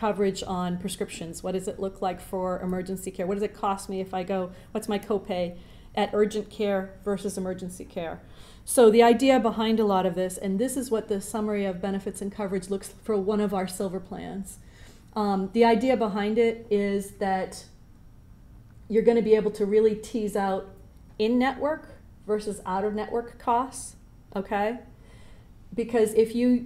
coverage on prescriptions? What does it look like for emergency care? What does it cost me if I go, what's my copay at urgent care versus emergency care? So the idea behind a lot of this, and this is what the summary of benefits and coverage looks for one of our silver plans. The idea behind it is that you're going to be able to really tease out in-network versus out-of-network costs, okay? Because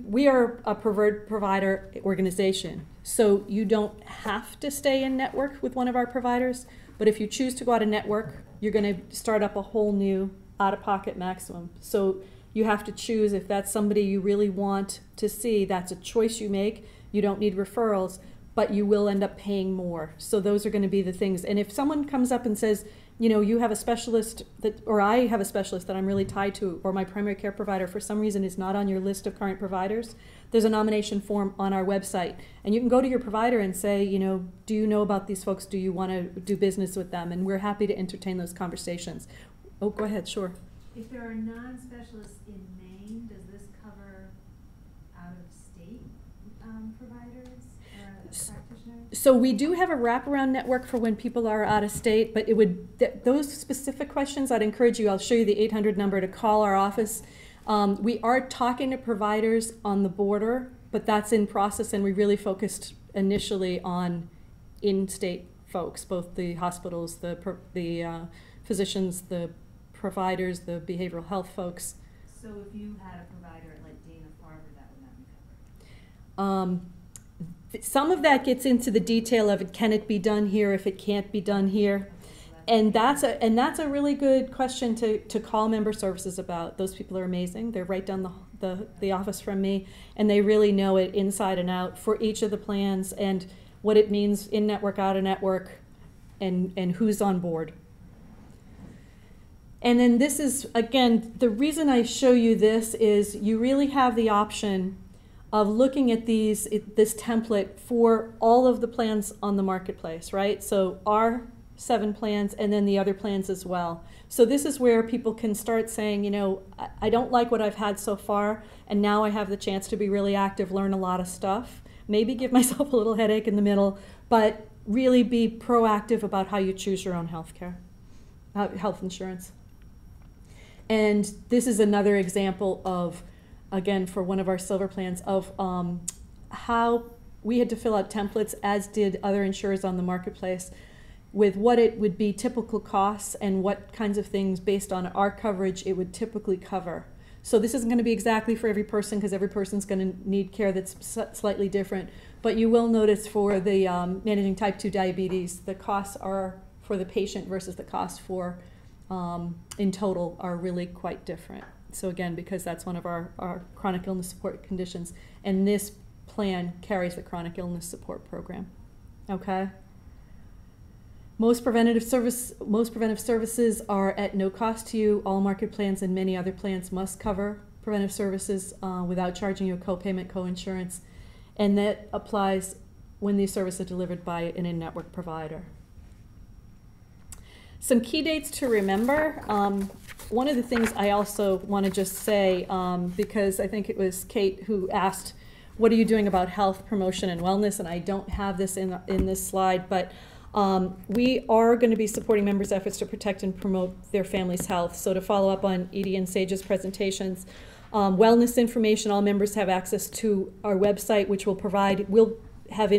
we are a preferred provider organization, so you don't have to stay in network with one of our providers, but if you choose to go out of network, you're going to start up a whole new out-of-pocket maximum. So you have to choose if that's somebody you really want to see. That's a choice you make. You don't need referrals, but you will end up paying more. So those are going to be the things. And if someone comes up and says, you know, you have a specialist that, or I have a specialist that I'm really tied to, or my primary care provider for some reason is not on your list of current providers, there's a nomination form on our website. And you can go to your provider and say, you know, do you know about these folks? Do you want to do business with them? And we're happy to entertain those conversations. Oh, go ahead, sure. If there are non-specialists in Maine, does this cover out-of-state providers? Practitioners? So we do have a wraparound network for when people are out of state, but it would those specific questions, I'd encourage you, I'll show you the 800 number to call our office. We are talking to providers on the border, but that's in process, and we really focused initially on in-state folks, both the hospitals, the physicians, the providers, the behavioral health folks. So if you had a provider at like Dana-Farber, that would not be covered? Some of that gets into the detail of it, can it be done here if it can't be done here? And that's a really good question to call member services about. Those people are amazing. They're right down the office from me, and they really know it inside and out for each of the plans and what it means in network, out of network, and who's on board. And then this is, again, the reason I show you this is you really have the option of looking at this template for all of the plans on the marketplace, right? So our 7 plans and then the other plans as well. So this is where people can start saying, you know, I don't like what I've had so far, and now I have the chance to be really active, learn a lot of stuff, maybe give myself a little headache in the middle, but really be proactive about how you choose your own health insurance. And this is another example of, again, for one of our silver plans, of how we had to fill out templates, as did other insurers on the marketplace, with what it would be typical costs and what kinds of things based on our coverage it would typically cover. So this isn't going to be exactly for every person, because every person's going to need care that's slightly different. But you will notice for the managing type 2 diabetes, the costs are for the patient versus the cost for in total are really quite different. So again, because that's one of our chronic illness support conditions, and this plan carries the chronic illness support program. Okay. Most preventive services are at no cost to you. All market plans and many other plans must cover preventive services without charging you a copayment, coinsurance, and that applies when these services are delivered by an in-network provider. Some key dates to remember. One of the things I also want to just say, because I think it was Kate who asked, what are you doing about health promotion and wellness? And I don't have this in this slide, but we are going to be supporting members' efforts to protect and promote their family's health. So to follow up on Edie and Sage's presentations, wellness information, all members have access to our website, which will have